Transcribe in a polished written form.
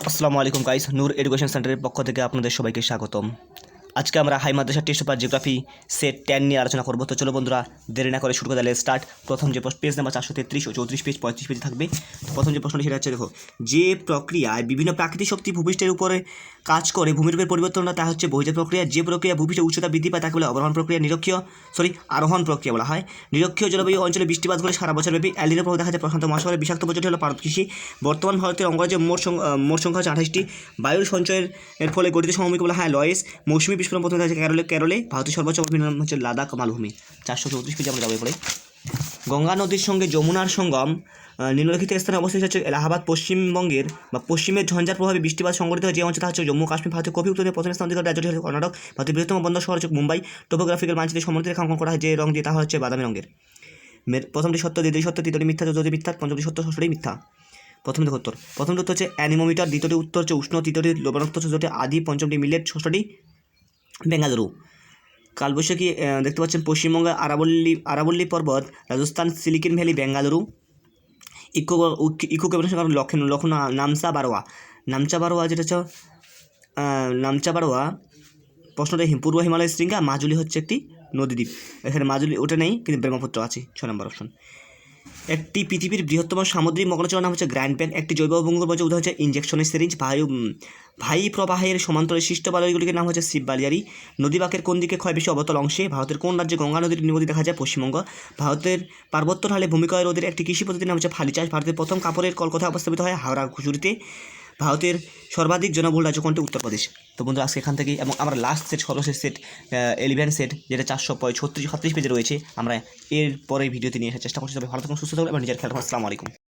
আসসালামু আলাইকুম গাইস, নূর এডুকেশন সেন্টারের পক্ষ থেকে আপনাদের সবাইকে স্বাগতম। আজকে আমরা হাই মাদ্রাসা টেস্ট পেপার জিওগ্রাফি সেট 10 নিয়ে আলোচনা করব। তো চলো বন্ধুরা, দেরি না করে শুরু করে দিলে স্টার্ট। প্রথম যে পেজ নাম্বার 433 ও 34 পেজ 35 পেজ থাকবে। তো প্রথম যে প্রশ্নটি সেটা হচ্ছে, দেখো, যে প্রক্রিয়ায় বিভিন্ন প্রাকৃতিক শক্তি ভূপৃষ্ঠের উপরে কাজ করে ভূমিরূপের পরিবর্তন তা হচ্ছে বহির্জাত প্রক্রিয়া। যে প্রক্রিয়া ভূপৃষ্ঠের উচ্চতা বৃদ্ধি পায় তাকে বলে অবরোহণ প্রক্রিয়া। আরোহণ প্রক্রিয়া বলা হয়। নিরক্ষীয় জলবায়ু অঞ্চলে বৃষ্টিপাত করে সারা বছর ব্যাপী। এলিনো প্রভাব দেখা যায় প্রশান্ত মহাসাগরের। বিষাক্ত বর্জ্যটি হলো পারদ কৃষি। বর্তমান ভারতের অঙ্গরাজ্যের মোট সংখ্যা হচ্ছে 28টি। বায়ুর সঞ্চয়ের ফলে গঠিত সমভূমিকে বলা হয় লয়েস। মৌসুমী বিস্ফোরণ প্রথমে দেখা যায় কেরলে। ভারতের সর্বোচ্চ অভয়ারণ্য হচ্ছে লাদাখ মালভূমি। 434 পেজে আমরা যাবো পড়ে। গঙ্গা নদীর সঙ্গে যমুনার সঙ্গম নিম্নলিখিত স্থানে অবস্থিত হচ্ছে এলাহাবাদ। পশ্চিমবঙ্গের বা পশ্চিমের ঝঞ্ঝার প্রভাবে বৃষ্টিপাত সংঘটিত হয় যে অঞ্চল হচ্ছে জম্মু কাশ্মীর। ভারতের কফি উৎপাদনের প্রথম স্থান অধিকার রাজ্যটি হচ্ছে কর্ণাটক। ভারতের বৃহত্তম বন্দর শহর হচ্ছে মুম্বাই। টোপোগ্রাফিক্যাল মানচিত্রে সমুদ্রের রেখা অঙ্কন করা হয় যে রং দিয়ে তা হচ্ছে বাদামি রঙের। প্রথমটি সত্য, দ্বিতীয় সত্য, তৃতীয়টি মিথ্যা, চতুর্থটি মিথ্যা, পঞ্চমটি সত্য, ষষ্ঠটি মিথ্যা। প্রথমটি উত্তর হচ্ছে অ্যানিমোমিটার, দ্বিতীয়টি উত্তর হচ্ছে উষ্ণ, তৃতীয়টি লবণাক্ত, চতুর্থটি আদি, পঞ্চমটি মিলেট, ষষ্ঠটি বেঙ্গালুরু। কালবৈশাখী দেখতে পাচ্ছেন পশ্চিমবঙ্গের আরাবল্লী পর্বত, Rajasthan silicon valley, Bengaluru. Eco capital কারণ লক্ষণ নামচা বারোয়া যেটা হচ্ছে নামচা বারোয়া। প্রশ্নটা পূর্ব হিমালয় শৃঙ্গা। মাজুলি হচ্ছে একটি নদীদ্বীপ। এখানে মাজুলি ওটা নেই, কিন্তু ব্রহ্মপুত্র আছে। 6 নম্বর অপশন। একটি পৃথিবীর বৃহত্তম সামুদ্রিক মগ্নচূড়ার নাম হচ্ছে গ্র্যান্ড প্যান। একটি জৈব ভূমিকম্পের উদাহরণ হচ্ছে ইনজেকশনের সিরিঞ্জ। ভাই প্রবাহের সমান্তরাল সৃষ্ট বালুগুলির নাম হচ্ছে শিব বালিয়ারি। নদী বাঁকের কোন দিকে ক্ষয় বেশি? অবতল অংশে। ভারতের কোন রাজ্যে গঙ্গা নদীর নদী দেখা যায়? পশ্চিমবঙ্গ। ভারতের পার্বত্য ঢালে ভূমিক্ষয় রোধের একটি কৃষি পদ্ধতির নাম হচ্ছে ফালি চাষ। ভারতের প্রথম কাপড়ের কল কোথায় অবস্থাপিত হয়? হাওড়া খুচুরিতে। ভারতের সর্বাধিক জনবহুল রাজ্য কোনটি? উত্তরপ্রদেশ। তো বন্ধুরা, আজকে এখান থেকেই এবং আমরা লাস্ট সেট, সর্বশেষ সেট 11 সেট, যেটা 436 পেজে রয়েছে, আমরা এর পরের ভিডিওতে নিয়ে আসার চেষ্টা করছি। তবে ভালো থাকুন, সুস্থ থাকুন এবং নিজের খেয়াল রাখুন। আসসালামু আলাইকুম।